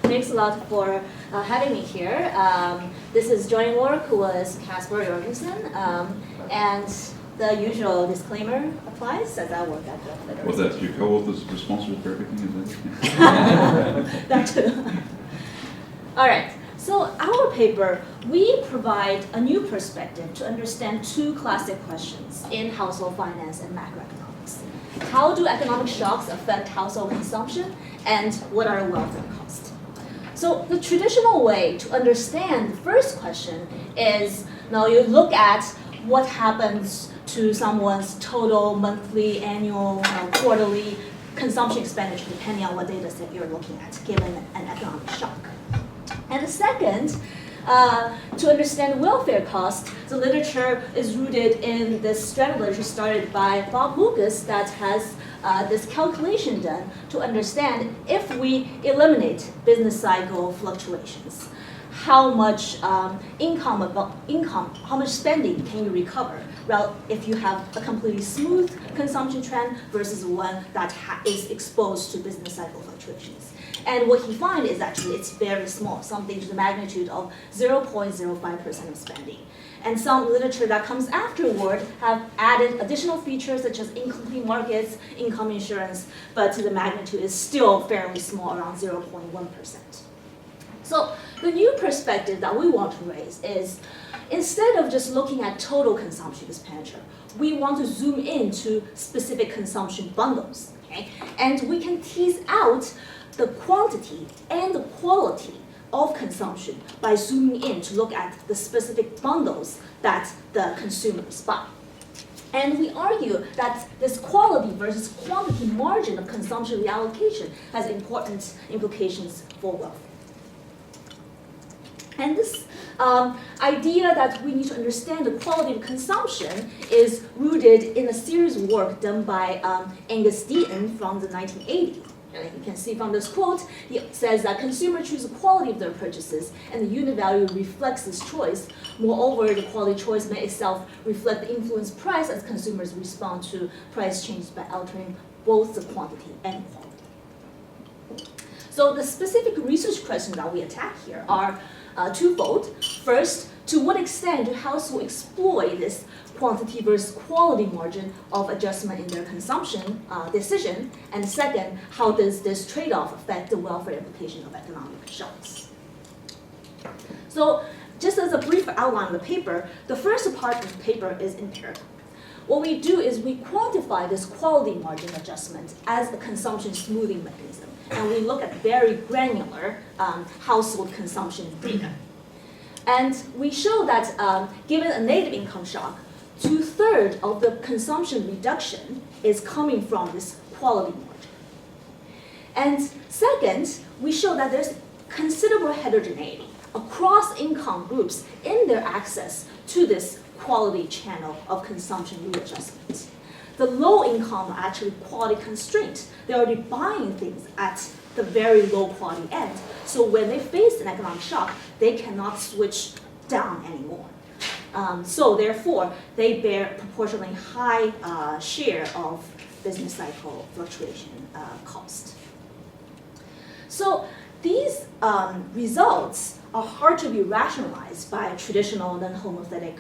thanks a lot for having me here. This is joining work was Casper Jorgensen, and the usual disclaimer applies as I work at the Federal. Was that your co-authors responsible for everything? Is that? That too. All right. So our paper, we provide a new perspective to understand two classic questions in household finance and macroeconomics. How do economic shocks affect household consumption, and what are welfare costs? So the traditional way to understand the first question is, now you look at what happens to someone's total monthly, annual, quarterly consumption expenditure, depending on what data set you're looking at, given an economic shock. And the second, to understand welfare costs, the literature is rooted in this strand of literature started by Bob Lucas that has this calculation done to understand if we eliminate business cycle fluctuations, how much how much spending can you recover? Well, if you have a completely smooth consumption trend versus one that is exposed to business cycle fluctuations. And what he finds is actually it's very small, something to the magnitude of 0.05% of spending. And some literature that comes afterward have added additional features such as incomplete markets, income insurance, but the magnitude is still fairly small, around 0.1%. So the new perspective that we want to raise is, instead of just looking at total consumption expenditure, we want to zoom into specific consumption bundles, okay? And we can tease out the quantity and the quality of consumption by zooming in to look at the specific bundles that the consumers buy. And we argue that this quality versus quantity margin of consumption reallocation has important implications for wealth. And this idea that we need to understand the quality of consumption is rooted in a series of work done by Angus Deaton from the 1980s. And you can see from this quote, he says that consumers choose the quality of their purchases, and the unit value reflects this choice. Moreover, the quality choice may itself reflect the influence price as consumers respond to price changes by altering both the quantity and quality. So the specific research questions that we attack here are twofold. First, to what extent do households exploit this quantity versus quality margin of adjustment in their consumption decision? And second, how does this trade-off affect the welfare implication of economic shocks? So just as a brief outline of the paper, the first part of the paper is empirical. What we do is we quantify this quality margin adjustment as a consumption smoothing mechanism. And we look at very granular household consumption data. And we show that given a negative income shock, 2/3 of the consumption reduction is coming from this quality margin. And second, we show that there's considerable heterogeneity across income groups in their access to this quality channel of consumption readjustment. The low income are actually quality constrained. They're already buying things at the very low quality end. So when they face an economic shock, they cannot switch down anymore. So therefore, they bear proportionally high share of business cycle fluctuation cost. So these results are hard to be rationalized by traditional non-homothetic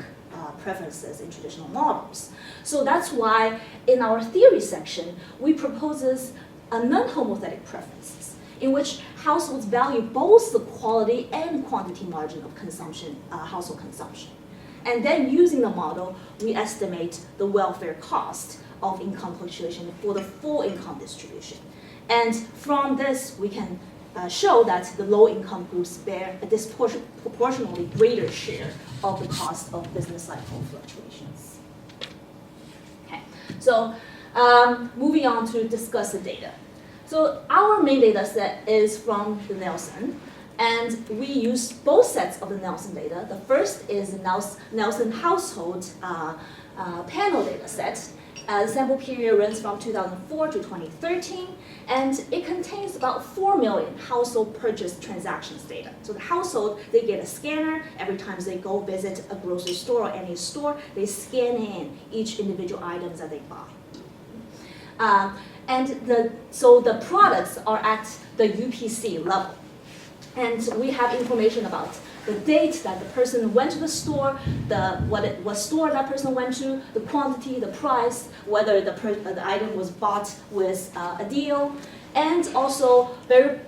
preferences in traditional models. So that's why in our theory section, we propose a non-homothetic preferences in which households value both the quality and quantity margin of consumption, household consumption. And then using the model, we estimate the welfare cost of income fluctuation for the full income distribution. And from this, we can show that the low-income groups bear a disproportionately greater share of the cost of business cycle fluctuations. Okay, so moving on to discuss the data. So our main data set is from the Nelson, and we use both sets of the Nelson data. The first is the Nelson household panel data set. The sample period runs from 2004 to 2013, and it contains about 4 million household purchase transactions data. So the household, they get a scanner. Every time they go visit a grocery store or any store, they scan in each individual items that they buy. So the products are at the UPC level. And we have information about the date that the person went to the store, what store that person went to, the quantity, the price, whether the item was bought with a deal, and also very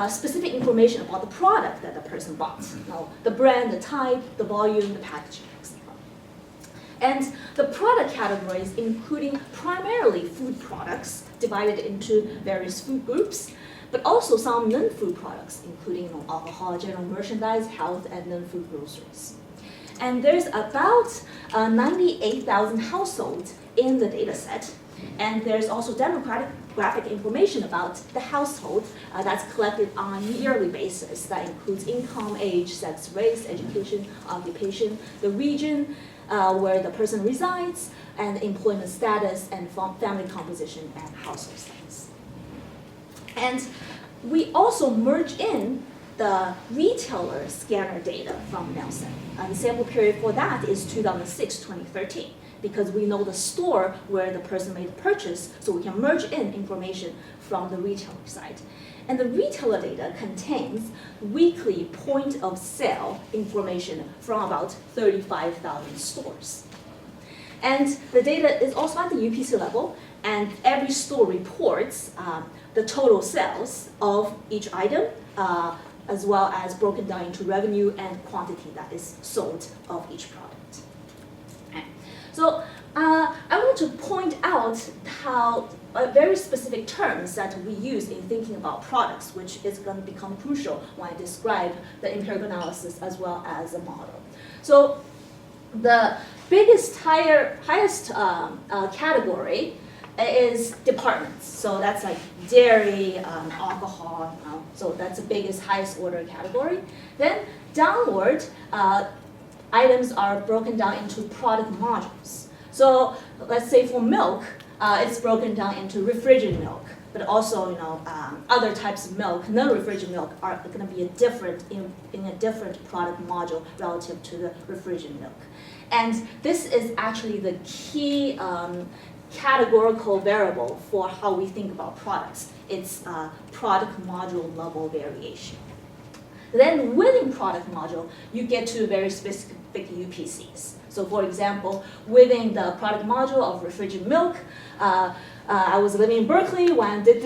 specific information about the product that the person bought. The brand, the type, the volume, the packaging, etc. And the product categories, including primarily food products, divided into various food groups, but also some non-food products, including alcohol, general merchandise, health, and non-food groceries. And there's about 98,000 households in the data set. And there's also demographic information about the household that's collected on a yearly basis. That includes income, age, sex, race, education, occupation, the region where the person resides, and employment status, and family composition, and household status. And we also merge in the retailer scanner data from Nielsen. The sample period for that is 2006-2013, because we know the store where the person made the purchase, so we can merge in information from the retailer side. And the retailer data contains weekly point of sale information from about 35,000 stores. And the data is also at the UPC level, and every store reports the total sales of each item, as well as broken down into revenue and quantity that is sold of each product. Okay. So I want to point out how very specific terms that we use in thinking about products, which is going to become crucial when I describe the empirical analysis as well as the model. So the biggest, highest category is departments. So that's like dairy, alcohol, so that's the biggest, highest order category. Then downward, items are broken down into product modules. So let's say for milk, it's broken down into refrigerated milk, but also other types of milk, non-refrigerated milk, are going to be in a different product module relative to the refrigerated milk. And this is actually the key categorical variable for how we think about products. It's product module level variation. Then within product module, you get to very specific UPCs. So for example, within the product module of refrigerated milk, I was living in Berkeley when I did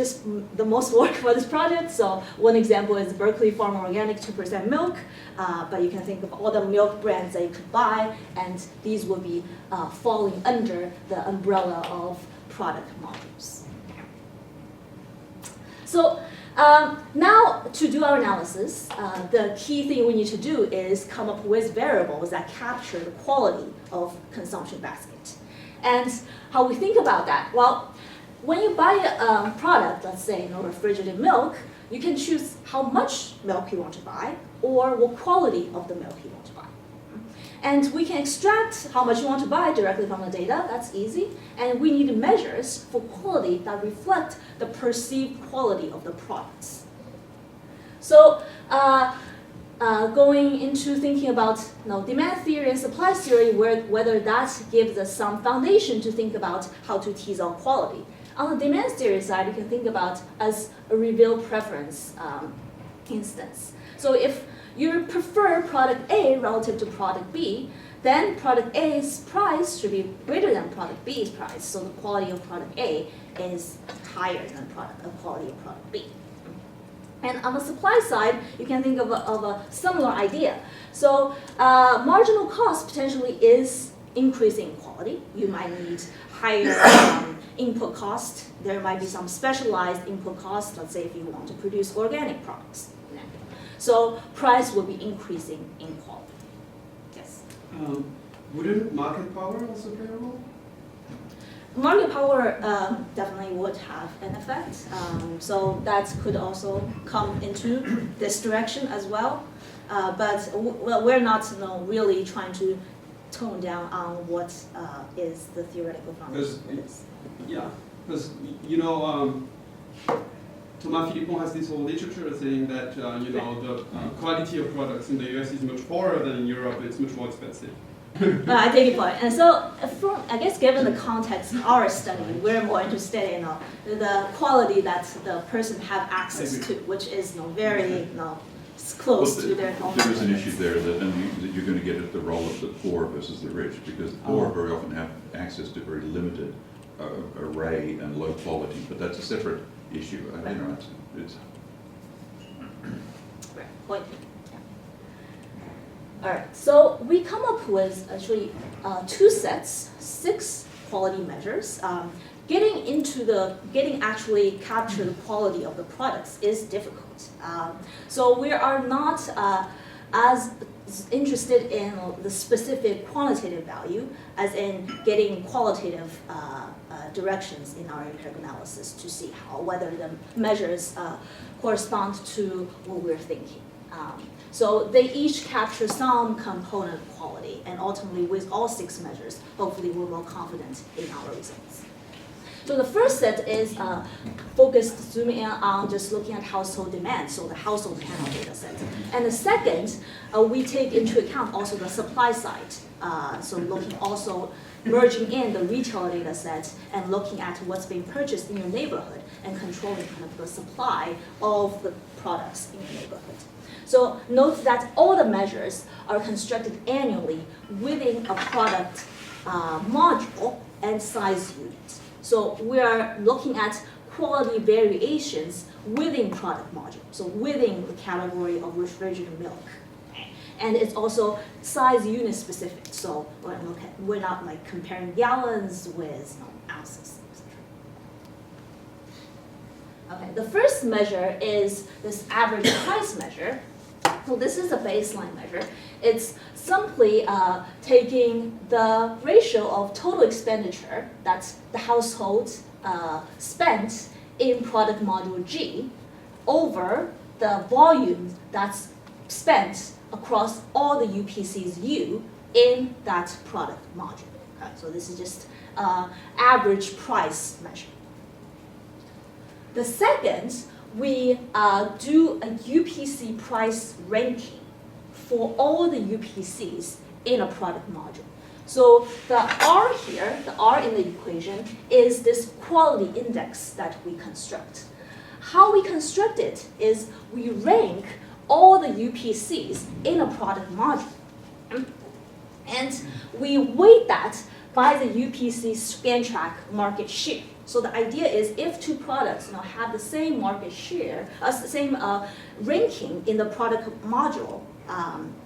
the most work for this project. So one example is Berkeley Farm Organic 2% milk, but you can think of all the milk brands that you could buy, and these will be falling under the umbrella of product modules. So now to do our analysis, the key thing we need to do is come up with variables that capture the quality of consumption basket. And how we think about that? Well, when you buy a product, let's say refrigerated milk, you can choose how much milk you want to buy or what quality of the milk you want to buy. And we can extract how much you want to buy directly from the data. That's easy. And we need measures for quality that reflect the perceived quality of the products. So going into thinking about demand theory and supply theory, whether that gives us some foundation to think about how to tease out quality. On the demand theory side, you can think about as a reveal preference instance. So if you prefer product A relative to product B, then product A's price should be greater than product B's price. So the quality of product A is higher than the quality of product B. And on the supply side, you can think of a similar idea. So marginal cost potentially is increasing quality. You might need higher input cost. There might be some specialized input cost, let's say if you want to produce organic products. So price will be increasing in quality. Yes? Wouldn't market power also play a role? Market power definitely would have an effect. So that could also come into this direction as well. But we're not really trying to tone down on what is the theoretical foundation for this. Yeah, because Thomas Philippon has this whole literature saying that the quality of products in the US is much poorer than in Europe. It's much more expensive. I take your point. And so, I guess given the context of our study, we're more interested in the quality that the person have access to, which is very close to their normal There is an limits. issue there that you're going to get at the role of the poor versus the rich, because the poor very often have access to very limited array and low quality, but that's a separate issue. You know, it's Right, point. Yeah. All right, so we come up with actually 2 sets, 6 quality measures. Getting actually capture the quality of the products is difficult. So we are not as interested in the specific quantitative value as in getting qualitative directions in our empirical analysis to see whether the measures correspond to what we're thinking. So they each capture some component of quality, and ultimately with all 6 measures, hopefully we're more confident in our results. So the first set is focused, zooming in on just looking at household demand, so the household panel data set. And the second, we take into account also the supply side. So looking also, merging in the retail data set and looking at what's being purchased in your neighborhood and controlling kind of the supply of the products in your neighborhood. So note that all the measures are constructed annually within a product module and size unit. So we are looking at quality variations within product module, so within the category of refrigerated milk. And it's also size unit specific, so we're not like comparing gallons with ounces, etc. Okay, the first measure is this average price measure. So this is a baseline measure. It's simply taking the ratio of total expenditure, that's the household spent in product module G, over the volume that's spent across all the UPCs U in that product module. Okay, so this is just average price measure. The second, we do a UPC price ranking for all the UPCs in a product module. So the R here, the R in the equation, is this quality index that we construct. How we construct it is we rank all the UPCs in a product module. And we weight that by the UPC span track market share. So the idea is if 2 products have the same market share, the same ranking in the product module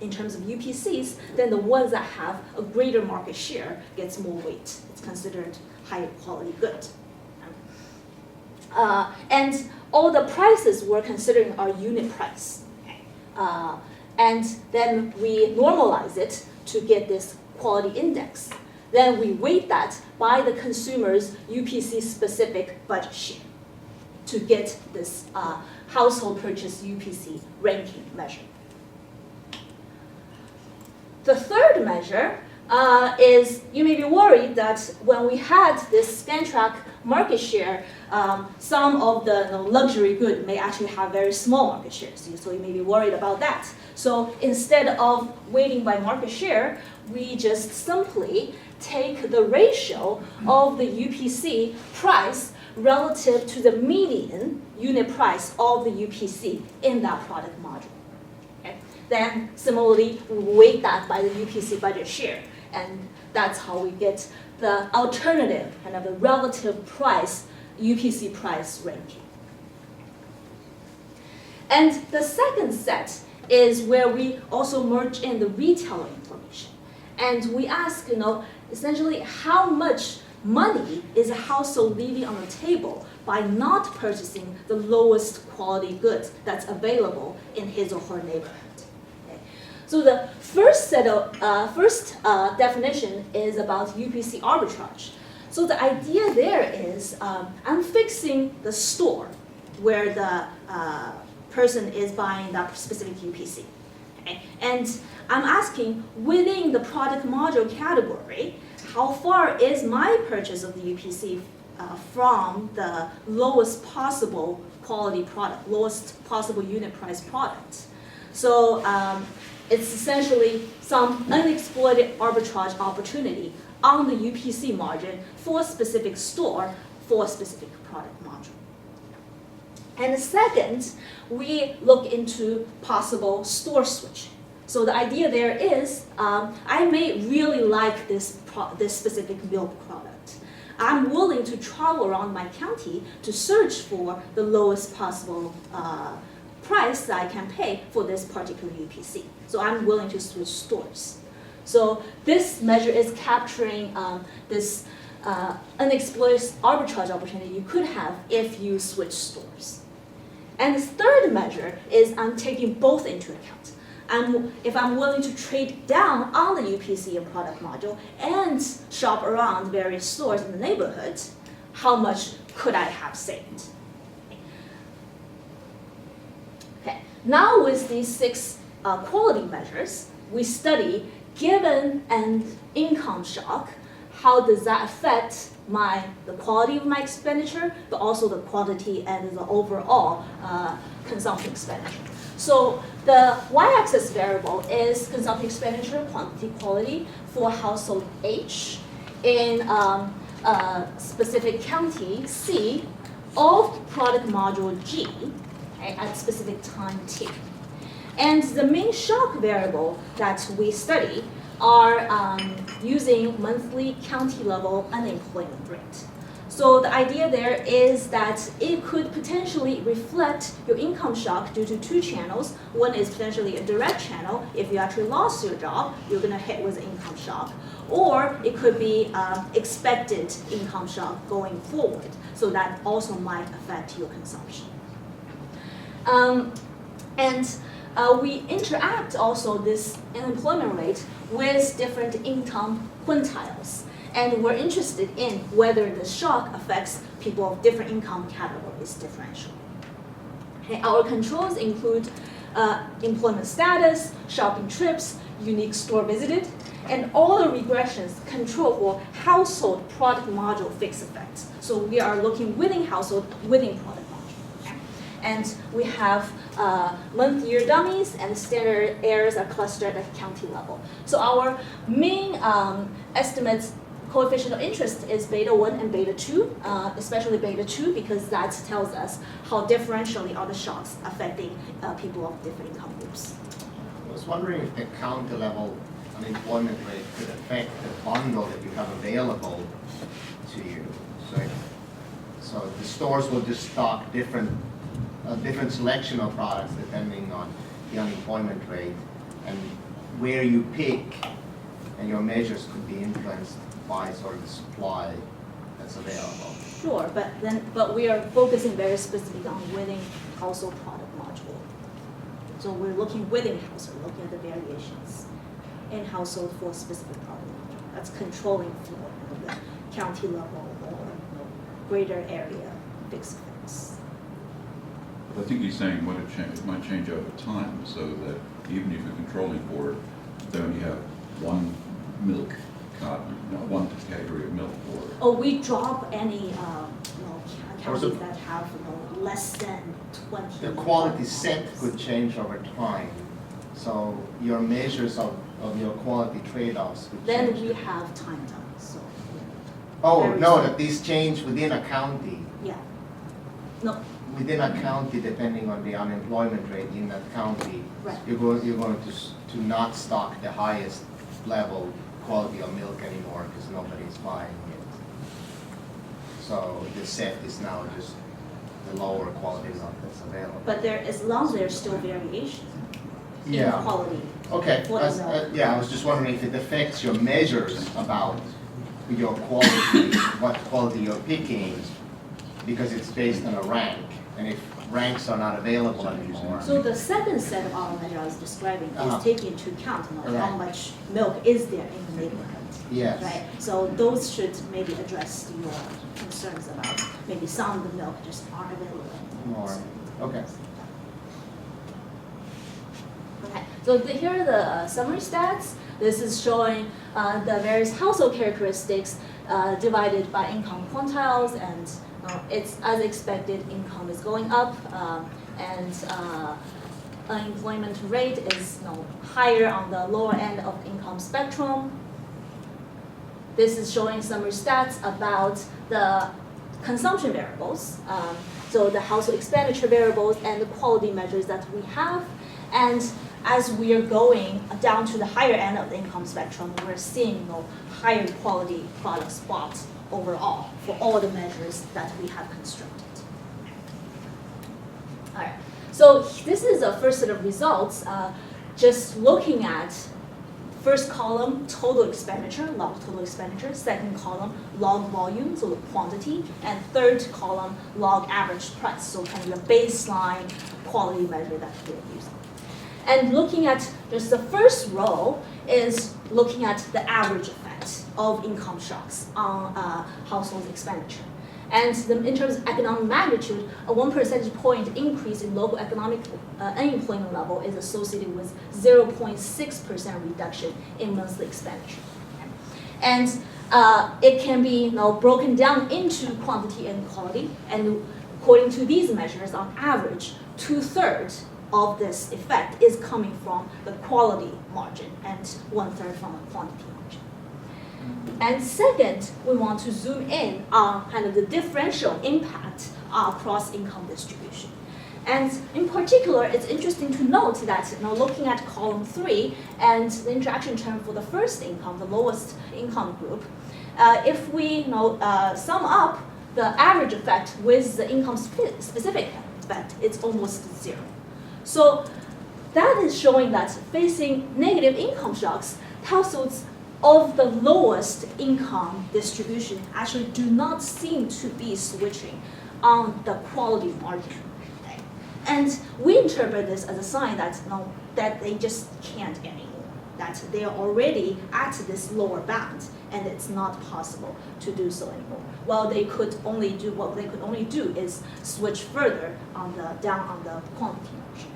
in terms of UPCs, then the ones that have a greater market share gets more weight. It's considered higher quality good. And all the prices we're considering are unit price. And then we normalize it to get this quality index. Then we weight that by the consumer's UPC-specific budget share to get this household purchase UPC ranking measure. The third measure is, you may be worried that when we had this span track market share, some of the luxury good may actually have very small market shares. So you may be worried about that. So instead of weighting by market share, we just simply take the ratio of the UPC price relative to the median unit price of the UPC in that product module. Okay? Then similarly, we weight that by the UPC budget share, and that's how we get the alternative, kind of the relative price, UPC price ranking. And the second set is where we also merge in the retailer information. And we ask, essentially how much money is a household leaving on the table by not purchasing the lowest quality goods that's available in his or her neighborhood. Okay. So the first definition is about UPC arbitrage. So the idea there is I'm fixing the store where the person is buying that specific UPC. Okay. And I'm asking, within the product module category, how far is my purchase of the UPC from the lowest possible quality product, lowest possible unit price product? So it's essentially some unexploited arbitrage opportunity on the UPC margin for a specific store for a specific product module. And the second, we look into possible store switching. So the idea there is, I may really like this specific milk product. I'm willing to travel around my county to search for the lowest possible price that I can pay for this particular UPC. So I'm willing to switch stores. So this measure is capturing this unexploited arbitrage opportunity you could have if you switch stores. And the third measure is I'm taking both into account. If I'm willing to trade down on the UPC and product module and shop around various stores in the neighborhood, how much could I have saved? Okay. Now with these 6 quality measures, we study, given an income shock, how does that affect the quality of my expenditure, but also the quantity and the overall consumption expenditure. So the y-axis variable is consumption expenditure, quantity, quality for household H in a specific county C of product module G, okay, at specific time T. And the main shock variable that we study are using monthly county level unemployment rate. So the idea there is that it could potentially reflect your income shock due to 2 channels. One is potentially a direct channel. If you actually lost your job, you're going to hit with income shock. Or it could be expected income shock going forward. So that also might affect your consumption. We interact also this unemployment rate with different income quintiles. And we're interested in whether the shock affects people of different income categories differentially. Okay, our controls include employment status, shopping trips, unique store visited, and all the regressions control for household product module fixed effects. So we are looking within household, within product module. Okay? And we have month-year dummies and standard errors are clustered at county level. So our main estimates coefficient of interest is beta 1 and beta 2, especially beta 2, because that tells us how differentially are the shocks affecting people of different income groups. I was wondering if the county level unemployment rate could affect the bundle that you have available to you. So the stores will just stock a different selection of products depending on the unemployment rate, and where you pick and your measures could be influenced by sort of the supply that's available. Sure, but we are focusing very specifically on within household product module. So we're looking within household, looking at the variations in household for specific product module. That's controlling for the county level or greater area fixed effects. I think he's saying it might change over time, so that even if you're controlling for it, you only have one milk carton, one category of milk. Or we drop any counties that have less than 20. The quality set could change over time, so your measures of your quality trade-offs could then change. We have time dummies. So Oh no, that these change within a county. yeah, no. Within a county, depending on the unemployment rate in that county, Right. you're going to not stock the highest level quality of milk anymore because nobody's buying it. So the set is now just the lower quality milk that's available. But as long as there's still variation in Yeah. quality. Okay, What is that? yeah, I was just wondering if it affects your measures about your quality, what quality you're picking, because it's based on a rank, and if ranks are not available anymore. So the second set of our measure I was describing is taking into account how Right. much milk is there in the neighborhood. Yes. Right. So those should maybe address your concerns about maybe some of the milk just aren't available anymore. More. Okay. Okay. So here are the summary stats. This is showing the various household characteristics divided by income quantiles, and it's as expected, income is going up, and unemployment rate is higher on the lower end of the income spectrum. This is showing summary stats about the consumption variables. so the household expenditure variables and the quality measures that we have. And as we are going down to the higher end of the income spectrum, we're seeing higher quality product spots overall for all the measures that we have constructed. All right, so this is the first set of results, just looking at first column, total expenditure, log total expenditure, second column, log volume, so the quantity, and third column, log average price, so kind of the baseline quality measure that we're using. And looking at just the first row is looking at the average effect of income shocks on household expenditure. And in terms of economic magnitude, a 1 percentage point increase in local economic unemployment level is associated with 0.6% reduction in monthly expenditure. And it can be broken down into quantity and quality. And according to these measures, on average, 2/3 of this effect is coming from the quality margin and 1/3 from the quantity margin. And second, we want to zoom in on kind of the differential impact across income distribution. And in particular, it's interesting to note that looking at column 3 and the interaction term for the first income, the lowest income group, if we sum up the average effect with the income specific effect, it's almost 0. So that is showing that facing negative income shocks, households of the lowest income distribution actually do not seem to be switching on the quality margin. Okay? And we interpret this as a sign that, that they just can't anymore, that they are already at this lower bound and it's not possible to do so anymore. Well, they could only do, what they could only do is switch further on down on the quantity margin.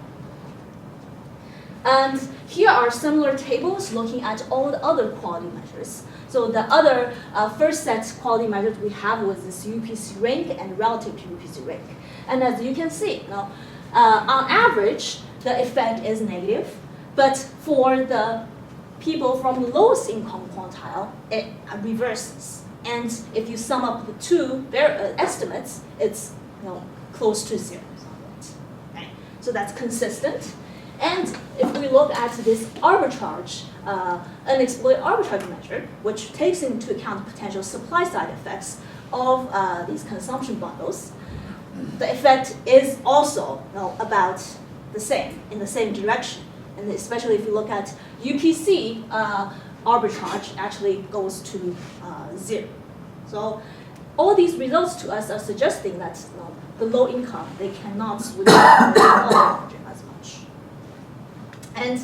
And here are similar tables looking at all the other quality measures. So the other first set quality measures we have was this UPC rank and relative to UPC rank. And as you can see, on average, the effect is negative, but for the people from the lowest income quantile, it reverses. And if you sum up the two estimates, it's close to 0. Right? So that's consistent. And if we look at this arbitrage, unexploited arbitrage measure, which takes into account potential supply side effects of these consumption bundles, the effect is also about the same, in the same direction. And especially if you look at UPC arbitrage actually goes to 0. So all these results to us are suggesting that the low income, they cannot switch to the quality margin as much. And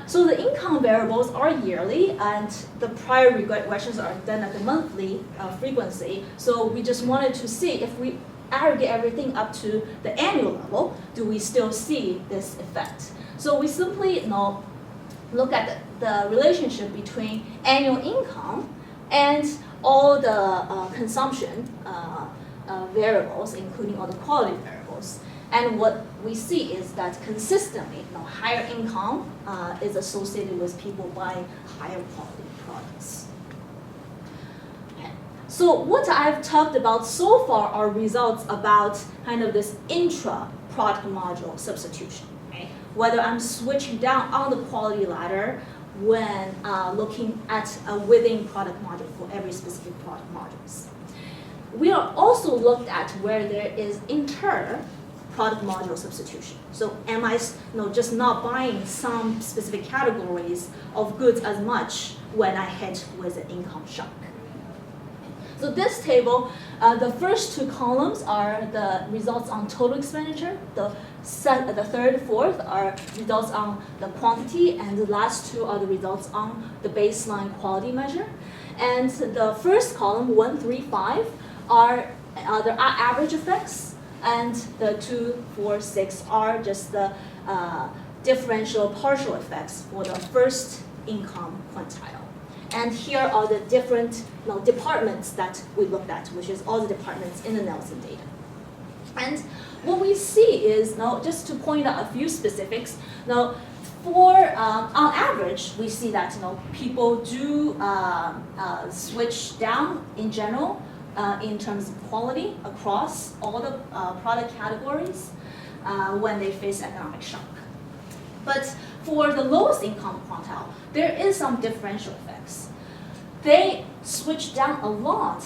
so the income variables are yearly, and the prior regressions are done at the monthly frequency. So we just wanted to see if we aggregate everything up to the annual level, do we still see this effect? So we simply look at the relationship between annual income and all the consumption variables, including all the quality variables. And what we see is that consistently, higher income is associated with people buying higher quality products. Okay. So what I've talked about so far are results about kind of this intra-product module substitution. Okay? Whether I'm switching down on the quality ladder when looking at a within product module for every specific product modules. We are also looked at where there is inter-product module substitution. So am I just not buying some specific categories of goods as much when I hit with an income shock? So this table, the first two columns are the results on total expenditure. The third, fourth are results on the quantity, and the last two are the results on the baseline quality measure. And the first column, 1, 3, 5, are the average effects, and the 2, 4, 6 are just the differential partial effects for the first income quintile. And here are the different departments that we looked at, which is all the departments in the Nelson data. And what we see is, just to point out a few specifics, for on average, we see that people do switch down in general in terms of quality across all the product categories when they face economic shock. But for the lowest income quantile, there is some differential effects. They switch down a lot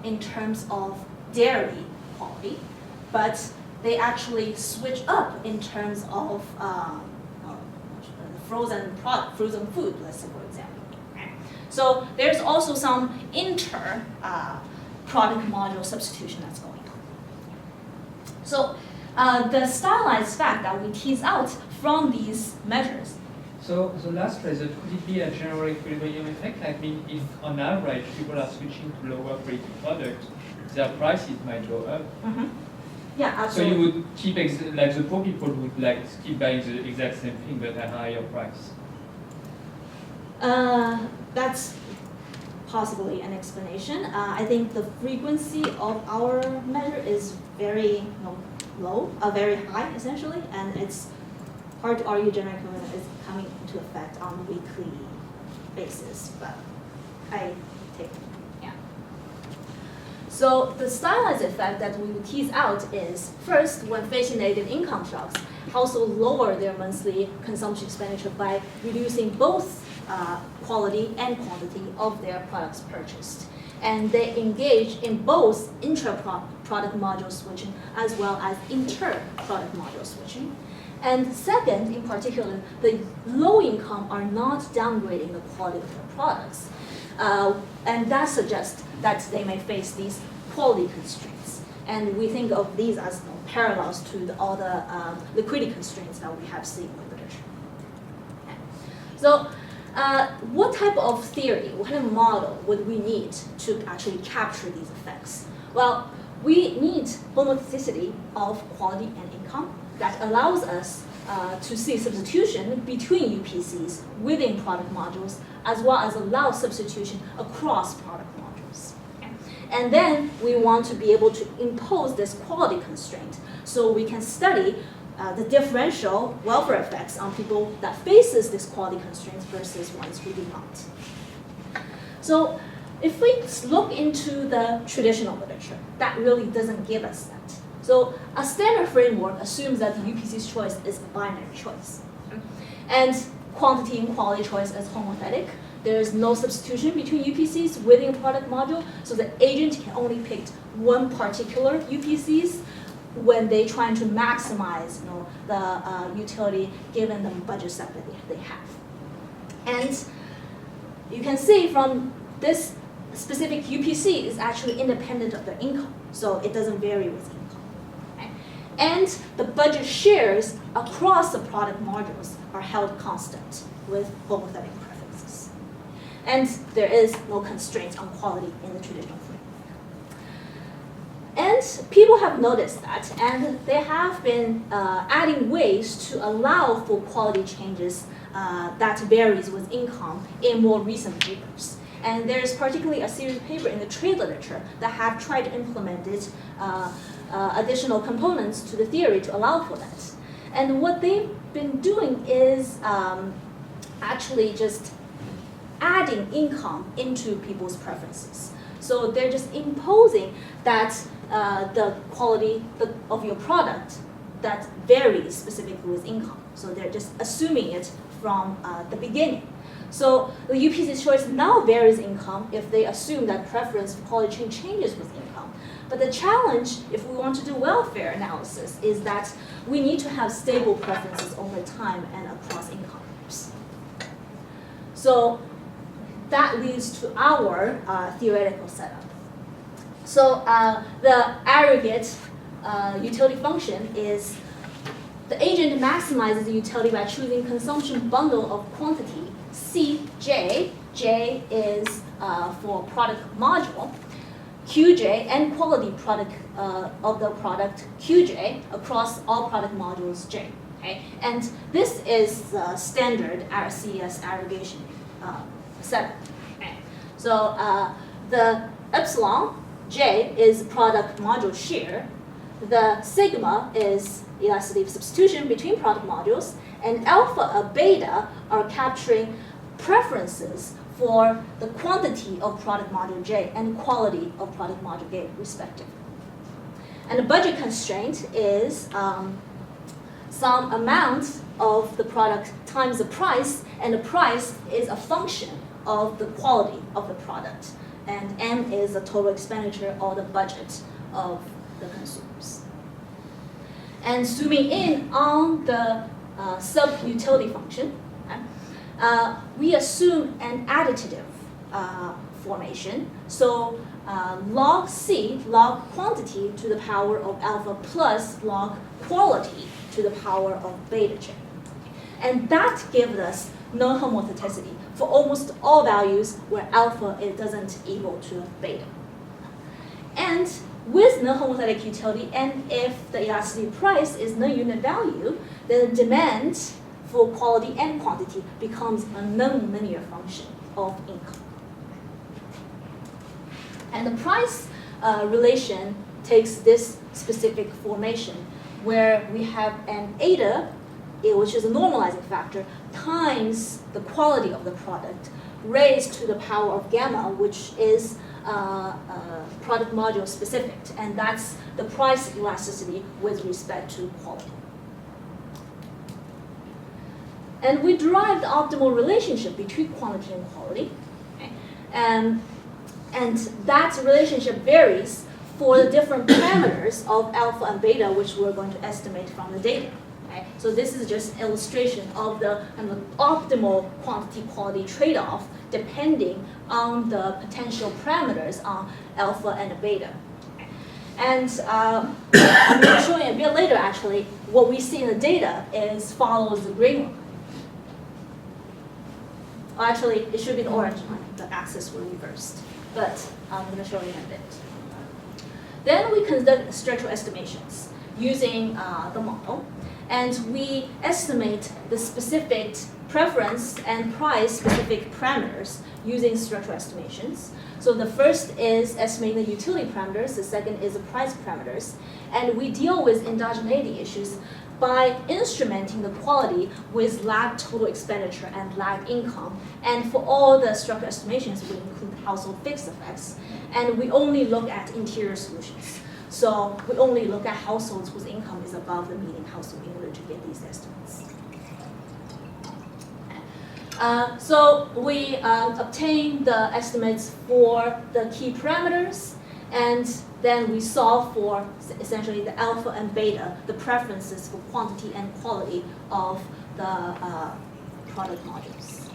in terms of dairy quality, but they actually switch up in terms of frozen food, let's say, for example. Okay? So there's also some product module substitution that's going on. So the stylized fact that we tease out from these measures. So the last result, could it be a general equilibrium effect? I mean, if on average people are switching to lower quality products, their prices might go up. Mm-hmm. Yeah, So absolutely. you would keep, like the poor people would like keep buying the exact same thing but at a higher price. That's possibly an explanation. I think the frequency of our measure is very low, very high essentially, and it's hard to argue general equilibrium is coming into effect on a weekly basis, but I take it, yeah. So the stylized effect that we would tease out is, first, when facing negative income shocks, households lower their monthly consumption expenditure by reducing both quality and quantity of their products purchased. And they engage in both intra-product module switching as well as inter-product module switching. And second, in particular, the low income are not downgrading the quality of their products. And that suggests that they may face these quality constraints. And we think of these as parallels to all the liquidity constraints that we have seen in the literature. Okay. So what type of theory, what kind of model would we need to actually capture these effects? Well, we need homotheticity of quality and income that allows us to see substitution between UPCs within product modules, as well as allow substitution across product modules. Okay? And then we want to be able to impose this quality constraint so we can study the differential welfare effects on people that faces this quality constraints versus ones who do not. So if we look into the traditional literature, that really doesn't give us that. So a standard framework assumes that the UPC's choice is a binary choice. And quantity and quality choice is homothetic. There is no substitution between UPCs within a product module, so the agent can only pick one particular UPCs when they're trying to maximize the utility given the budget set that they have. And you can see from this specific UPC is actually independent of their income, so it doesn't vary with income. Okay? And the budget shares across the product modules are held constant with homothetic preferences. And there is no constraints on quality in the traditional framework. And people have noticed that, and they have been adding ways to allow for quality changes that varies with income in more recent papers. And there's particularly a series of papers in the trade literature that have tried to implement it, additional components to the theory to allow for that. And what they've been doing is actually just adding income into people's preferences. So they're just imposing that the quality of your product that varies specifically with income. So they're just assuming it from the beginning. So the UPC's choice now varies income if they assume that preference for quality chain changes with income. But the challenge, if we want to do welfare analysis, is that we need to have stable preferences over time and across income groups. So that leads to our theoretical setup. So the aggregate utility function is the agent maximizes the utility by choosing consumption bundle of quantity Cj. J is for product module, Qj, and quality product of the product Qj across all product modules J. Okay? And this is the standard CES aggregation setup. Okay? So the epsilon J is product module share. The sigma is elasticity of substitution between product modules, and alpha and beta are capturing preferences for the quantity of product module J and quality of product module J, respectively. And the budget constraint is some amount of the product times the price, and the price is a function of the quality of the product. And M is the total expenditure or the budget of the consumers. And zooming in on the sub-utility function, we assume an additive formation. So log C, log quantity to the power of alpha plus log quality to the power of beta J. And that gives us non-homotheticity for almost all values where alpha it doesn't equal to beta. And with non-homothetic utility, and if the elasticity price is non-unit value, then the demand for quality and quantity becomes a non-linear function of income. And the price relation takes this specific formation where we have an eta, which is a normalizing factor, times the quality of the product raised to the power of gamma, which is product module specific, and that's the price elasticity with respect to quality. And we derive the optimal relationship between quantity and quality, okay? And that relationship varies for the different parameters of alpha and beta, which we're going to estimate from the data. Okay? So this is just an illustration of the optimal quantity-quality trade-off depending on the potential parameters on alpha and beta. And I'm going to show you a bit later, actually, what we see in the data is follows the green line. Well, actually, it should be the orange line. The axis will reversed. But I'm going to show you in a bit. Then we conduct structural estimations using the model. And we estimate the specific preference and price specific parameters using structural estimations. So the first is estimating the utility parameters. The second is the price parameters. And we deal with endogeneity issues by instrumenting the quality with lag total expenditure and lag income. And for all the structural estimations, we include household fixed effects. And we only look at interior solutions. So we only look at households whose income is above the median household in order to get these estimates. So we obtain the estimates for the key parameters, and then we solve for essentially the alpha and beta, the preferences for quantity and quality of the product modules.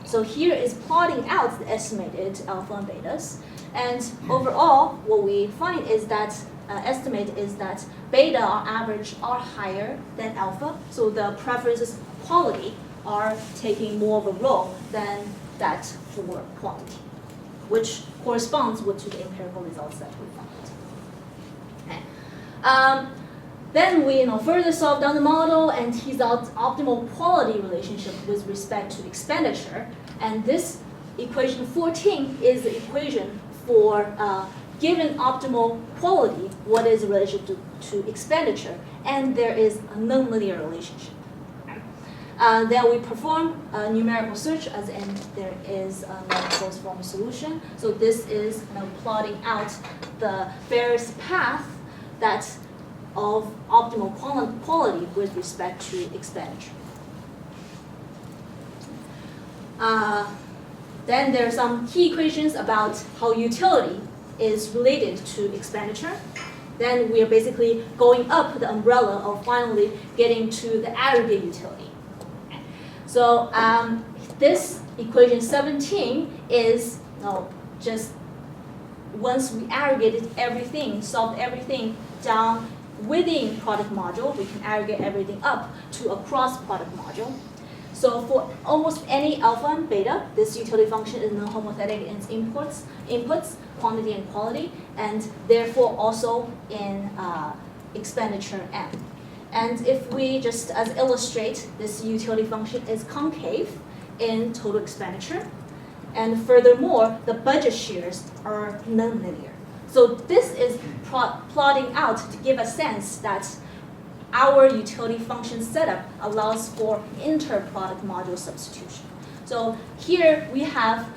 So here is plotting out the estimated alpha and betas. And overall, what we find is that estimate is that beta on average are higher than alpha. So the preferences for quality are taking more of a role than that for quantity, which corresponds to the empirical results that we found. Okay. Then we further solve down the model and tease out optimal quality relationship with respect to expenditure. And this equation 14 is the equation for given optimal quality, what is the relationship to expenditure, and there is a nonlinear relationship. Then we perform a numerical search, as in there is no closed form solution. So this is plotting out the various paths that of optimal quality with respect to expenditure. Then there are some key equations about how utility is related to expenditure. Then we are basically going up the umbrella of finally getting to the aggregate utility. So this equation 17 is just once we aggregated everything, solved everything down within product module, we can aggregate everything up to a cross product module. So for almost any alpha and beta, this utility function is non-homothetic in its inputs, quantity and quality, and therefore also in expenditure M. And if we just as illustrate, this utility function is concave in total expenditure. And furthermore, the budget shares are nonlinear. So this is plotting out to give a sense that our utility function setup allows for inter-product module substitution. So here we have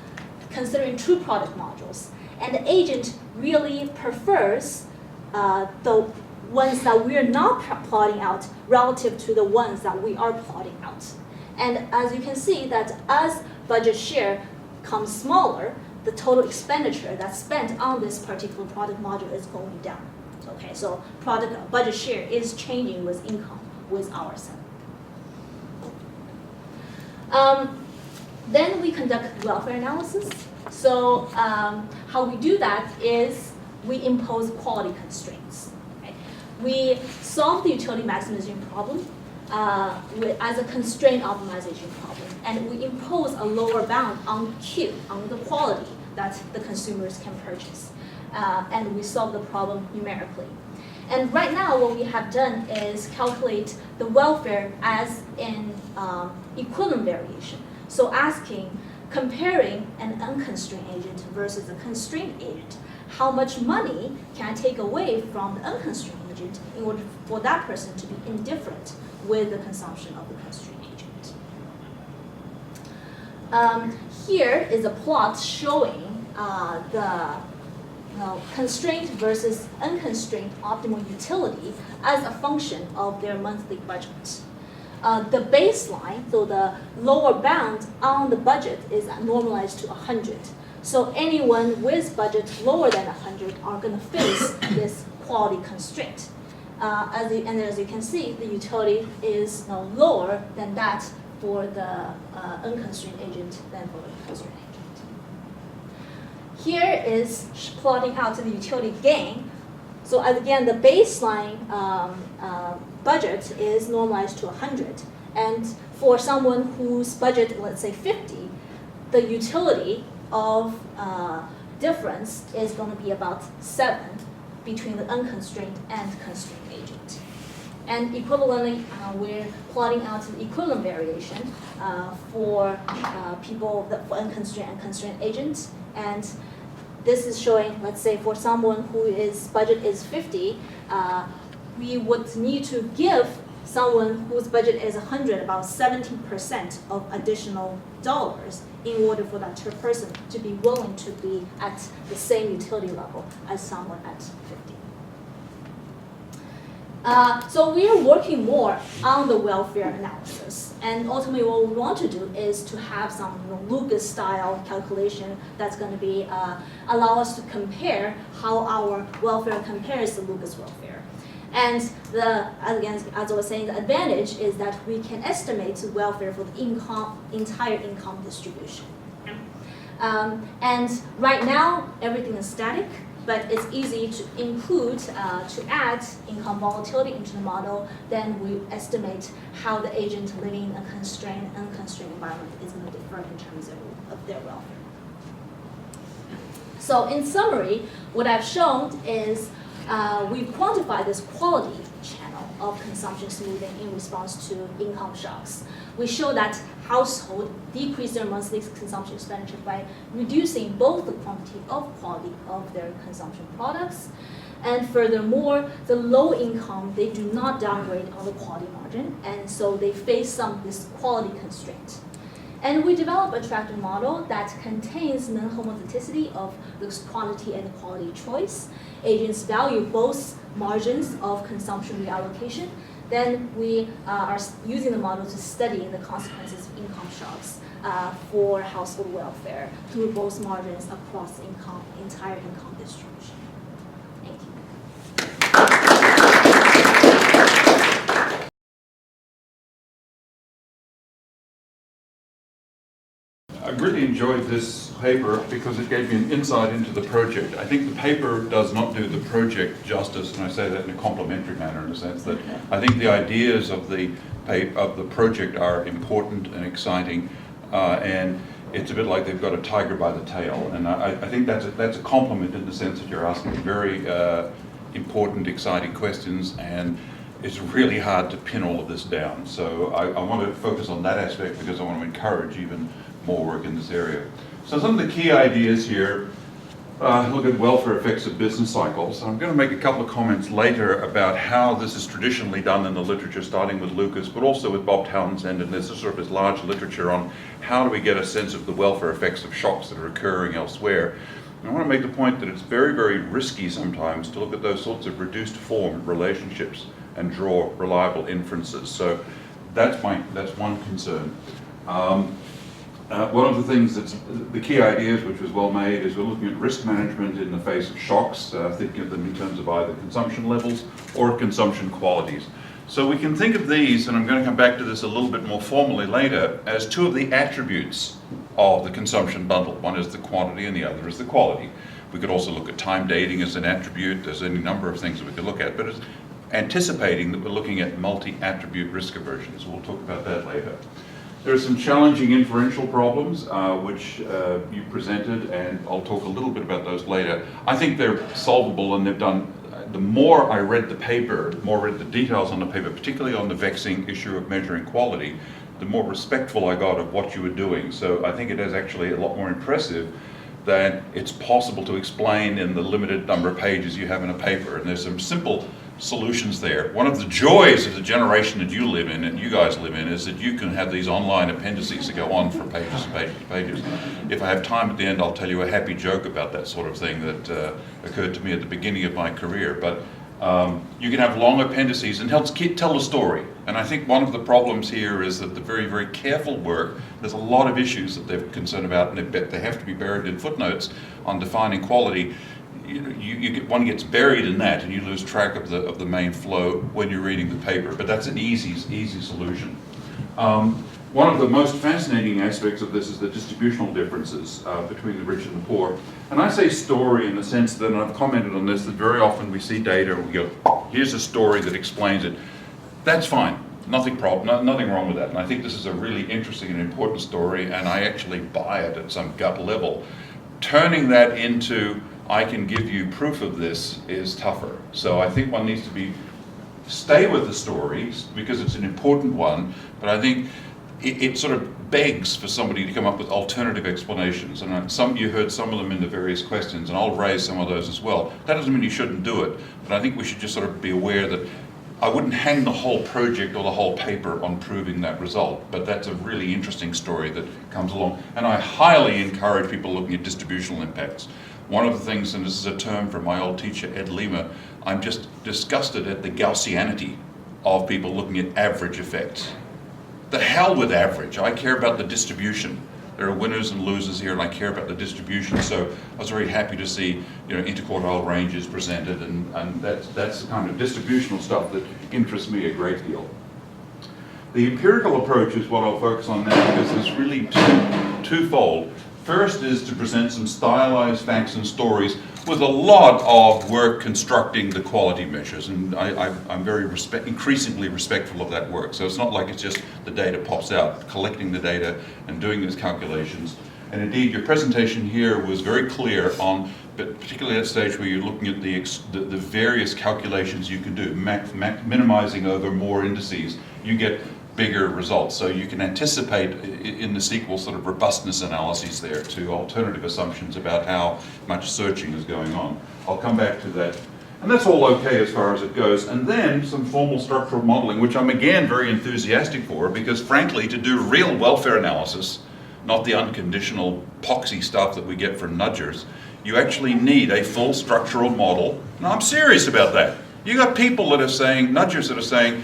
considering two product modules, and the agent really prefers the ones that we're not plotting out relative to the ones that we are plotting out. And as you can see that as budget share comes smaller, the total expenditure that's spent on this particular product module is going down. Okay, so product budget share is changing with income with our setup. Then we conduct welfare analysis. So how we do that is we impose quality constraints. Okay? We solve the utility maximization problem as a constraint optimization problem, and we impose a lower bound on Q, on the quality that the consumers can purchase, and we solve the problem numerically. And right now, what we have done is calculate the welfare as in equivalent variation. So comparing an unconstrained agent versus a constrained agent, how much money can I take away from the unconstrained agent in order for that person to be indifferent with the consumption of the constrained agent. Here is a plot showing the constrained versus unconstrained optimal utility as a function of their monthly budget. The baseline, so the lower bound on the budget is normalized to 100. So anyone with budget lower than 100 are going to face this quality constraint. And as you can see, the utility is lower than that for the unconstrained agent than for the constrained agent. Here is plotting out the utility gain. So again, the baseline budget is normalized to 100. And for someone whose budget, let's say 50, the utility of difference is going to be about 7 between the unconstrained and constrained agent. And equivalently, we're plotting out the equivalent variation for people for unconstrained and constrained agents. And this is showing, let's say, for someone whose budget is 50, we would need to give someone whose budget is 100 about 17% of additional dollars in order for that person to be willing to be at the same utility level as someone at 50. So we are working more on the welfare analysis, and ultimately what we want to do is to have some Lucas-style calculation that's going to be allow us to compare how our welfare compares to Lucas welfare. And again, as I was saying, the advantage is that we can estimate the welfare for the entire income distribution. And right now, everything is static, but it's easy to include, to add income volatility into the model. Then we estimate how the agent living in a constrained and unconstrained environment is going to differ in terms of their welfare. So in summary, what I've shown is we've quantified this quality channel of consumption smoothing in response to income shocks. We show that households decrease their monthly consumption expenditure by reducing both the quantity of quality of their consumption products. And furthermore, the low income, they do not downgrade on the quality margin, and so they face this quality constraint. And we develop a tractor model that contains non-homotheticity of this quantity and quality choice. Agents value both margins of consumption reallocation. Then we are using the model to study the consequences of income shocks for household welfare through both margins across entire income distribution. Thank you. I really enjoyed this paper because it gave me an insight into the project. I think the paper does not do the project justice, and I say that in a complimentary manner, in a sense that I think the ideas of the project are important and exciting, and it's a bit like they've got a tiger by the tail. And I think that's a compliment in the sense that you're asking very important, exciting questions, and it's really hard to pin all of this down. So I want to focus on that aspect because I want to encourage even more work in this area. So some of the key ideas here look at welfare effects of business cycles. I'm going to make a couple of comments later about how this is traditionally done in the literature, starting with Lucas, but also with Bob Townsend, and there's sort of this large literature on how do we get a sense of the welfare effects of shocks that are occurring elsewhere. And I want to make the point that it's very, very risky sometimes to look at those sorts of reduced form relationships and draw reliable inferences. So that's one concern. One of the things that's the key ideas, which was well made, is we're looking at risk management in the face of shocks, thinking of them in terms of either consumption levels or consumption qualities. So we can think of these, and I'm going to come back to this a little bit more formally later, as two of the attributes of the consumption bundle. One is the quantity and the other is the quality. We could also look at time dating as an attribute. There's any number of things that we could look at, but it's anticipating that we're looking at multi-attribute risk aversions. We'll talk about that later. There are some challenging inferential problems, which you presented, and I'll talk a little bit about those later. I think they're solvable, and they've done, the more I read the paper, the more I read the details on the paper, particularly on the vexing issue of measuring quality, the more respectful I got of what you were doing. So I think it is actually a lot more impressive than it's possible to explain in the limited number of pages you have in a paper. And there's some simple solutions there. One of the joys of the generation that you live in and you guys live in is that you can have these online appendices that go on for pages and pages and pages. If I have time at the end, I'll tell you a happy joke about that sort of thing that occurred to me at the beginning of my career. But you can have long appendices and helps tell a story. And I think one of the problems here is that the very, very careful work, there's a lot of issues that they're concerned about, and they have to be buried in footnotes on defining quality. One gets buried in that, and you lose track of the main flow when you're reading the paper. But that's an easy solution. One of the most fascinating aspects of this is the distributional differences between the rich and the poor. And I say story in the sense that, and I've commented on this, that very often we see data and we go, here's a story that explains it. That's fine. Nothing wrong with that. And I think this is a really interesting and important story, and I actually buy it at some gut level. Turning that into, I can give you proof of this, is tougher. So I think one needs to stay with the story because it's an important one, but I think it sort of begs for somebody to come up with alternative explanations. And you heard some of them in the various questions, and I'll raise some of those as well. That doesn't mean you shouldn't do it, but I think we should just sort of be aware that I wouldn't hang the whole project or the whole paper on proving that result, but that's a really interesting story that comes along. And I highly encourage people looking at distributional impacts. One of the things, and this is a term from my old teacher, Ed Lima, I'm just disgusted at the Gaussianity of people looking at average effects. The hell with average. I care about the distribution. There are winners and losers here, and I care about the distribution. So I was very happy to see, interquartile ranges presented, and that's the kind of distributional stuff that interests me a great deal. The empirical approach is what I'll focus on now, because it's really twofold. First is to present some stylized facts and stories with a lot of work constructing the quality measures, and I'm very increasingly respectful of that work. So it's not like it's just the data pops out, collecting the data and doing these calculations. And indeed, your presentation here was very clear on, but particularly at that stage where you're looking at the various calculations you can do, minimizing over more indices, you get bigger results. So you can anticipate in the sequel sort of robustness analyses there to alternative assumptions about how much searching is going on. I'll come back to that. And that's all okay as far as it goes. And then some formal structural modeling, which I'm again very enthusiastic for, because frankly, to do real welfare analysis, not the unconditional poxy stuff that we get from nudgers, you actually need a full structural model. And I'm serious about that. You got people that are saying, nudgers that are saying,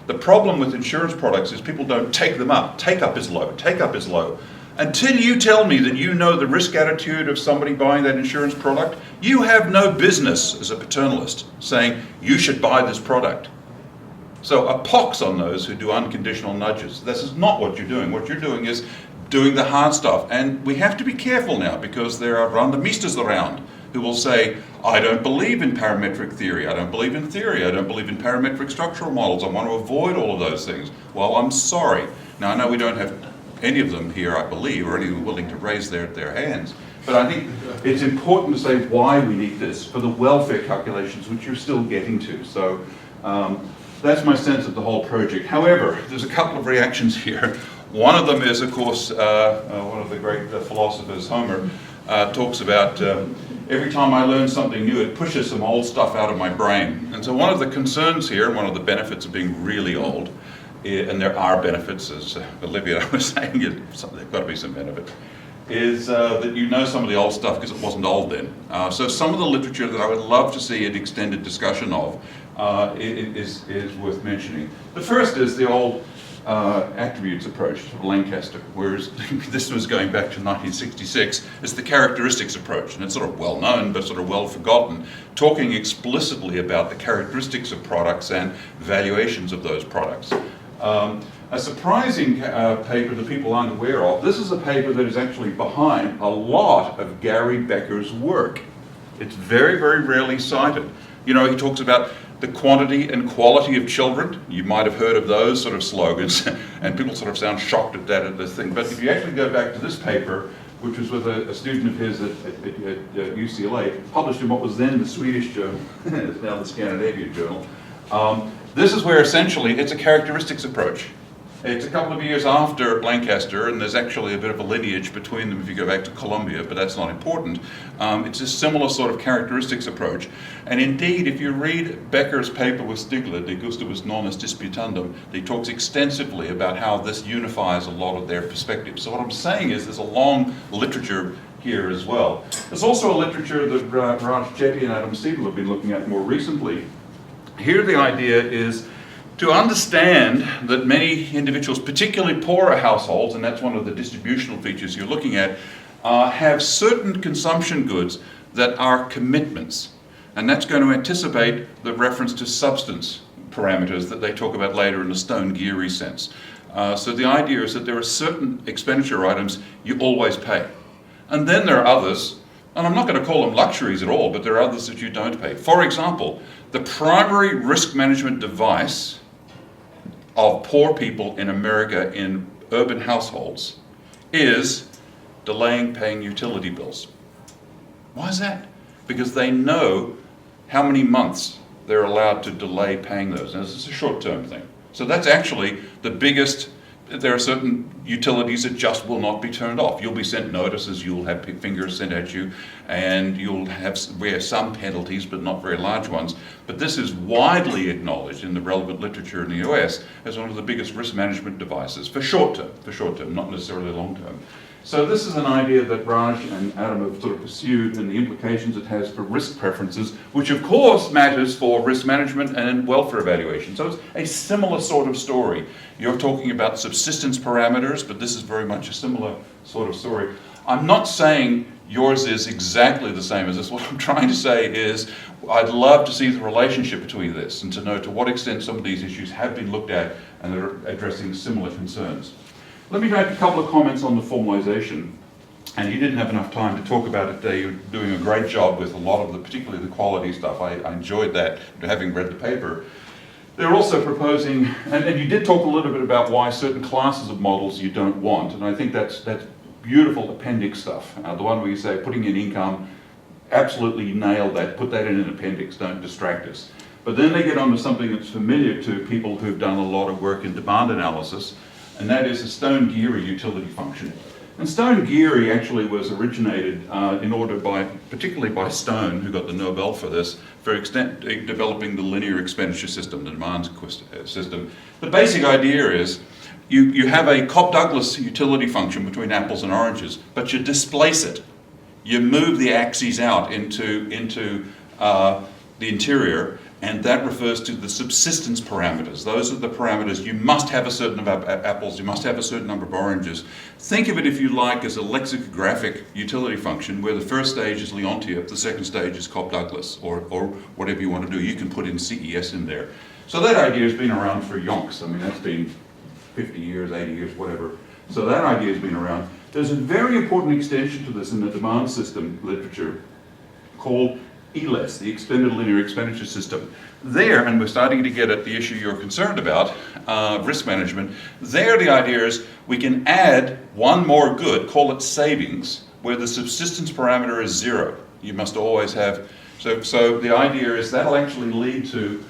the problem with insurance products is people don't take them up. Take up is low. Take up is low. Until you tell me that you know the risk attitude of somebody buying that insurance product, you have no business as a paternalist saying you should buy this product. So a pox on those who do unconditional nudges. This is not what you're doing. What you're doing is doing the hard stuff. And we have to be careful now because there are randomistas around who will say, I don't believe in parametric theory, I don't believe in theory, I don't believe in parametric structural models, I want to avoid all of those things. Well, I'm sorry. Now, I know we don't have any of them here, I believe, or anyone willing to raise their hands, but I think it's important to say why we need this for the welfare calculations, which you're still getting to. So that's my sense of the whole project. However, there's a couple of reactions here. One of them is, of course, one of the great philosophers, Homer, talks about every time I learn something new, it pushes some old stuff out of my brain. And so one of the concerns here, and one of the benefits of being really old, and there are benefits, as Olivia was saying, there's got to be some benefit, is that you know some of the old stuff because it wasn't old then. So some of the literature that I would love to see an extended discussion of is worth mentioning. The first is the old attributes approach of Lancaster, whereas this was going back to 1966. It's the characteristics approach, and it's sort of well known but sort of well forgotten, talking explicitly about the characteristics of products and valuations of those products. A surprising paper that people aren't aware of, this is a paper that is actually behind a lot of Gary Becker's work. It's very, very rarely cited. You know, he talks about the quantity and quality of children. You might have heard of those sort of slogans, and people sort of sound shocked at that, at this thing. But if you actually go back to this paper, which was with a student of his at UCLA, published in what was then the Swedish journal, it's now the Scandinavian journal, this is where essentially it's a characteristics approach. It's a couple of years after Lancaster, and there's actually a bit of a lineage between them if you go back to Columbia, but that's not important. It's a similar sort of characteristics approach. And indeed, if you read Becker's paper with Stigler, De Gustibus Nonis Disputandum, he talks extensively about how this unifies a lot of their perspectives. So what I'm saying is there's a long literature here as well. There's also a literature that Raj Chetty and Adam Siedel have been looking at more recently. Here the idea is to understand that many individuals, particularly poorer households, and that's one of the distributional features you're looking at, have certain consumption goods that are commitments. And that's going to anticipate the reference to substance parameters that they talk about later in the Stone-Geary sense. So the idea is that there are certain expenditure items you always pay. And then there are others, and I'm not going to call them luxuries at all, but there are others that you don't pay. For example, the primary risk management device of poor people in America in urban households is delaying paying utility bills. Why is that? Because they know how many months they're allowed to delay paying those. And this is a short-term thing. So that's actually the biggest. There are certain utilities that just will not be turned off. You'll be sent notices, you'll have fingers sent at you, and you'll wear some penalties, but not very large ones. But this is widely acknowledged in the relevant literature in the US as one of the biggest risk management devices for short term, not necessarily long term. So this is an idea that Raj and Adam have sort of pursued, and the implications it has for risk preferences, which of course matters for risk management and welfare evaluation. So it's a similar sort of story. You're talking about subsistence parameters, but this is very much a similar sort of story. I'm not saying yours is exactly the same as this. What I'm trying to say is I'd love to see the relationship between this and to know to what extent some of these issues have been looked at and are addressing similar concerns. Let me make a couple of comments on the formalization. And you didn't have enough time to talk about it today. You're doing a great job with a lot of the, particularly the quality stuff. I enjoyed that, having read the paper. They're also proposing, and you did talk a little bit about why certain classes of models you don't want, and I think that's beautiful appendix stuff. The one where you say putting in income, absolutely nail that, put that in an appendix, don't distract us. But then they get on to something that's familiar to people who've done a lot of work in demand analysis, and that is a Stone-Geary utility function. And Stone-Geary actually was originated in order particularly by Stone, who got the Nobel for this, for developing the linear expenditure system, the demand system. The basic idea is you have a Cobb-Douglas utility function between apples and oranges, but you displace it. You move the axes out into the interior, and that refers to the subsistence parameters. Those are the parameters. You must have a certain number of apples, you must have a certain number of oranges. Think of it, if you like, as a lexicographic utility function where the first stage is Leontief, the second stage is Cobb-Douglas, or whatever you want to do. You can put in CES in there. So that idea has been around for yonks. I mean, that's been 50 years, 80 years, whatever. So that idea has been around. There's a very important extension to this in the demand system literature called ELES, the Extended Linear Expenditure System. There, and we're starting to get at the issue you're concerned about, risk management, there the idea is we can add one more good, call it savings, where the subsistence parameter is 0. You must always have, so the idea is that'll actually lead to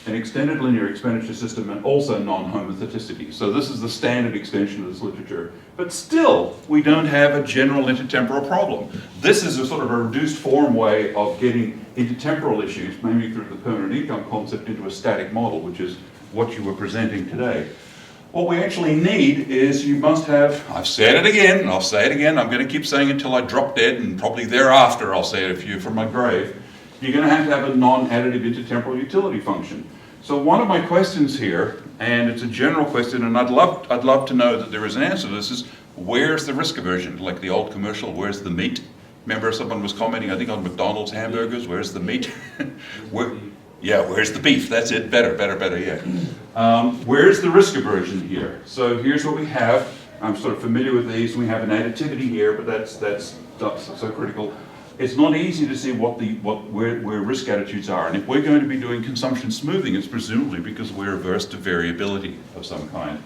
an extended linear expenditure system, and also non-homotheticity. So this is the standard extension of this literature. But still, we don't have a general intertemporal problem. This is a sort of a reduced form way of getting intertemporal issues, mainly through the permanent income concept, into a static model, which is what you were presenting today. What we actually need is you must have, I've said it again, and I'll say it again, I'm going to keep saying it until I drop dead, and probably thereafter I'll say it a few from my grave. You're going to have a non-additive intertemporal utility function. So one of my questions here, and it's a general question, and I'd love to know that there is an answer to this, is where's the risk aversion? Like the old commercial, where's the meat? Remember someone was commenting, I think, on McDonald's hamburgers, where's the meat? Where's the beef? That's it, better, yeah. Where's the risk aversion here? So here's what we have. I'm sort of familiar with these. We have an additivity here, but that's so critical. It's not easy to see where risk attitudes are. And if we're going to be doing consumption smoothing, it's presumably because we're averse to variability of some kind.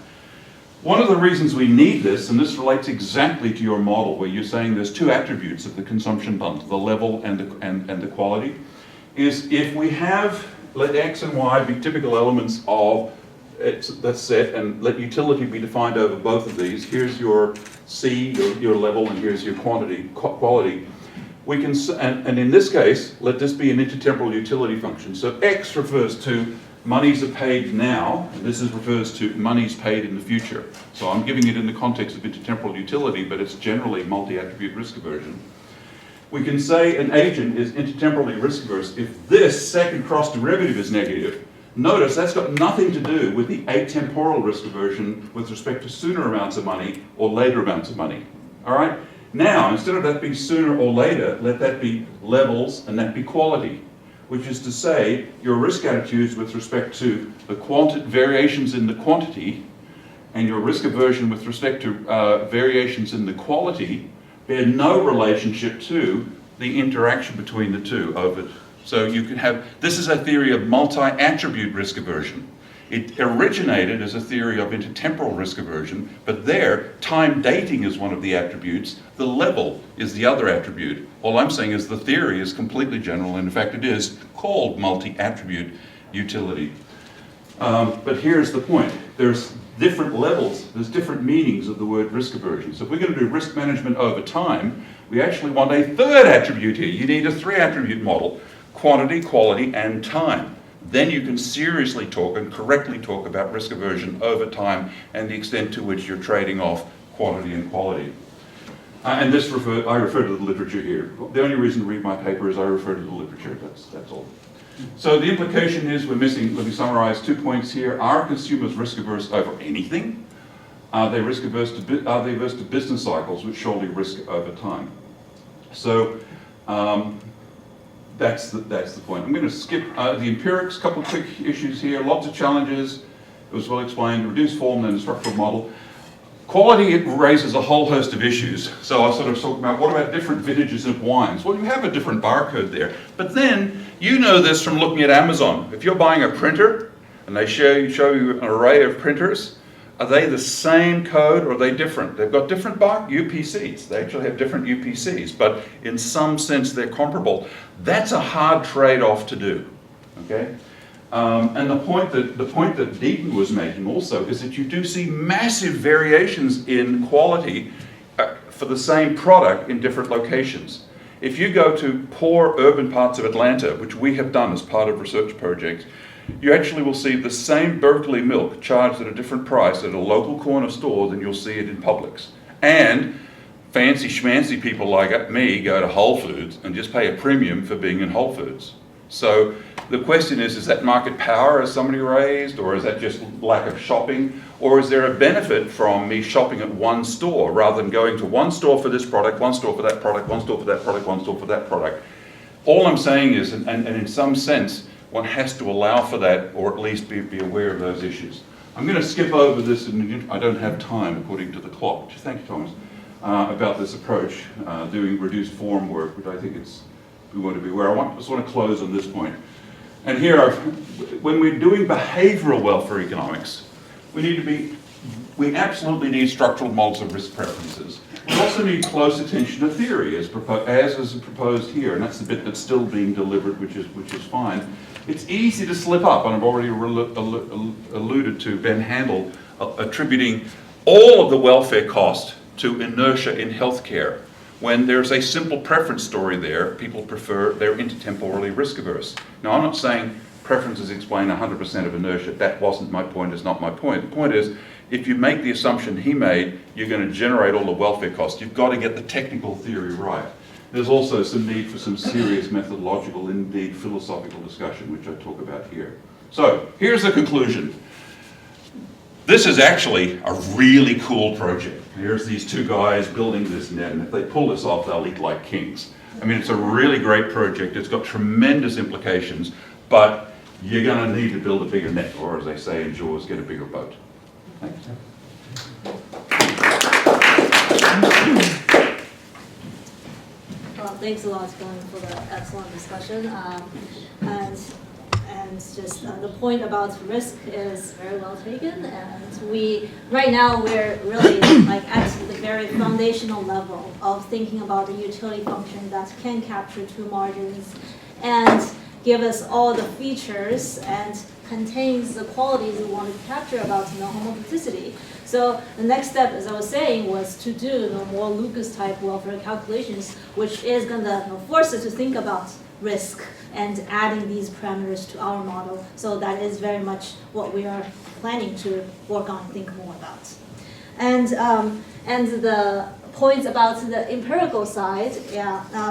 One of the reasons we need this, and this relates exactly to your model, where you're saying there's two attributes of the consumption bundle, the level and the quality, is if we have, let X and Y be typical elements of that set, and let utility be defined over both of these. Here's your C, your level, and here's your quality. We can, and in this case, let this be an intertemporal utility function. So X refers to monies are paid now, and this refers to monies paid in the future. So I'm giving it in the context of intertemporal utility, but it's generally multi-attribute risk aversion. We can say an agent is intertemporally risk averse if this second cross derivative is negative. Notice that's got nothing to do with the atemporal risk aversion with respect to sooner amounts of money or later amounts of money. All right? Now, instead of that being sooner or later, let that be levels and that be quality, which is to say your risk attitudes with respect to the variations in the quantity and your risk aversion with respect to variations in the quality bear no relationship to the interaction between the two over. So you can have, this is a theory of multi-attribute risk aversion. It originated as a theory of intertemporal risk aversion, but there, time dating is one of the attributes, the level is the other attribute. All I'm saying is the theory is completely general, and in fact it is called multi-attribute utility. But here's the point. There's different levels, there's different meanings of the word risk aversion. So if we're going to do risk management over time, we actually want a third attribute here. You need a three-attribute model, quantity, quality, and time. Then you can seriously talk and correctly talk about risk aversion over time and the extent to which you're trading off quantity and quality. And this I refer to the literature here. The only reason to read my paper is I refer to the literature, that's all. So the implication is we're missing, let me summarize 2 points here. Are consumers risk averse over anything? Are they averse to business cycles, which surely risk over time? So that's the point. I'm going to skip the empirics, couple of quick issues here, lots of challenges. It was well explained, reduced form and structural model. Quality, it raises a whole host of issues. So I sort of talked about, what about different vintages of wines? Well, you have a different barcode there. But then, you know this from looking at Amazon. If you're buying a printer, and they show you an array of printers, are they the same code or are they different? They've got different UPCs. They actually have different UPCs, but in some sense they're comparable. That's a hard trade-off to do, okay? And the point that Deaton was making also is that you do see massive variations in quality for the same product in different locations. If you go to poor urban parts of Atlanta, which we have done as part of research projects, you actually will see the same Berkeley milk charged at a different price at a local corner store than you'll see it in Publix. And fancy schmancy people like me go to Whole Foods and just pay a premium for being in Whole Foods. So the question is that market power as somebody raised, or is that just lack of shopping? Or is there a benefit from me shopping at one store rather than going to one store for this product, one store for that product, one store for that product, one store for that product? All I'm saying is, and in some sense, one has to allow for that, or at least be aware of those issues. I'm going to skip over this, and I don't have time according to the clock. Thank you, Thomas, about this approach, doing reduced form work, which I think we want to be aware. I just want to close on this point. And here, when we're doing behavioral welfare economics, we absolutely need structural models of risk preferences. We also need close attention to theory, as is proposed here, and that's the bit that's still being delivered, which is fine. It's easy to slip up, and I've already alluded to Ben Handel attributing all of the welfare cost to inertia in healthcare. When there's a simple preference story there, people prefer, they're intertemporally risk averse. Now, I'm not saying preferences explain 100% of inertia. That wasn't my point, it's not my point. The point is, if you make the assumption he made, you're going to generate all the welfare costs. You've got to get the technical theory right. There's also some need for some serious methodological, indeed philosophical discussion, which I talk about here. So, here's the conclusion. This is actually a really cool project. Here's these two guys building this net, and if they pull this off, they'll eat like kings. I mean, it's a really great project. It's got tremendous implications, but you're going to need to build a bigger net, or as they say in Jaws, get a bigger boat. Thanks. Well, thanks a lot, Glenn, for the excellent discussion. And just the point about risk is very well taken. And right now, we're really like at the very foundational level of thinking about a utility function that can capture two margins and give us all the features and contains the qualities we want to capture about homogeneity. So the next step, as I was saying, was to do more Lucas type welfare calculations, which is going to force us to think about risk and adding these parameters to our model. So that is very much what we are planning to work on, think more about. And the points about the empirical side,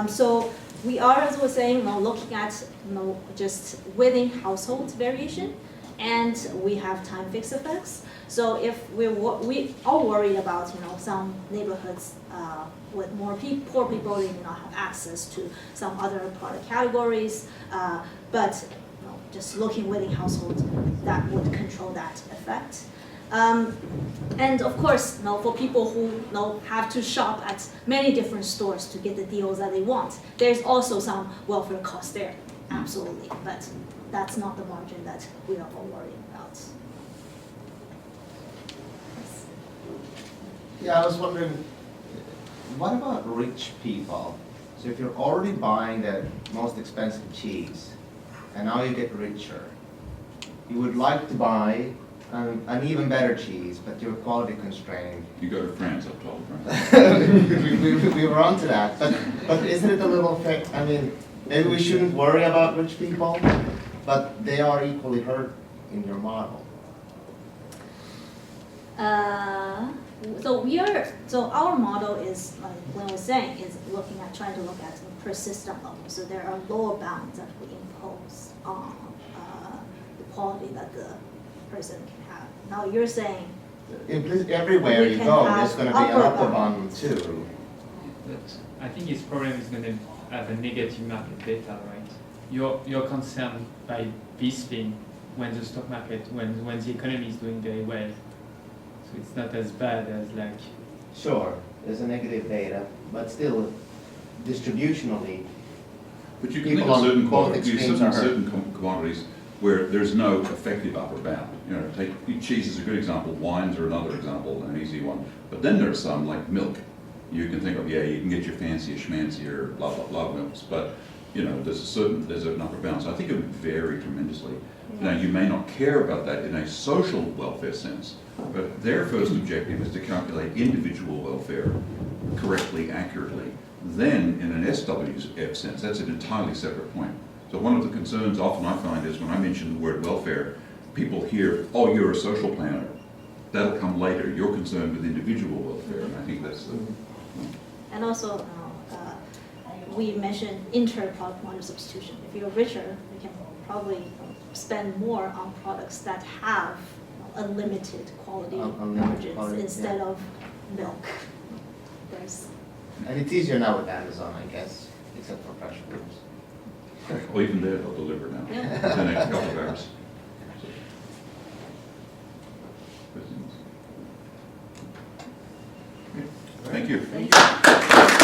so we are, as I was saying, looking at just within household variation, and we have time fixed effects. So if we are worried about some neighborhoods with more poor people, they may not have access to some other product categories, but just looking within households, that would control that effect. And of course, for people who have to shop at many different stores to get the deals that they want, there's also some welfare cost there, absolutely. But that's not the margin that we are all worried about. Yes. Yeah, I was wondering, what about rich people? So if you're already buying the most expensive cheese, and now you get richer, you would like to buy an even better cheese, but you're quality constrained. You go to France, I'm told, right? we were on to that, but isn't it a little effect? I mean, maybe we shouldn't worry about rich people, but they are equally hurt in your model. So our model is, like Glenn was saying, is trying to look at the per system level. So there are lower bounds that we impose on the quality that the person can have. Now you're saying everywhere you go, there's going to be an upper bound too. But I think his problem is going to have a negative market data, right? You're concerned by this thing when the stock market, when the economy is doing very well. So it's not as bad as like. Sure, there's a negative data, but still, distributionally, but you can think of certain commodities where there's no effective upper bound. Take cheese is a good example. Wines are another example, an easy one. But then there's some like milk. You can think of you can get your fancier, schmancier, blah blah blah milks, but there's an upper bound. So I think it would vary tremendously. Now you may not care about that in a social welfare sense, but their first objective is to calculate individual welfare correctly, accurately. Then in an SWF sense, that's an entirely separate point. So one of the concerns often I find is when I mention the word welfare, people hear, oh, you're a social planner. That'll come later. You're concerned with individual welfare, and I think that's the... And also, we mentioned inter-product margin substitution. If you're richer, you can probably spend more on products that have unlimited quality margins instead of milk. And it's easier now with Amazon, I guess, except for fresh foods. Well, even there, they'll deliver now. Yeah. In the next couple of hours. Thank you. Thank you.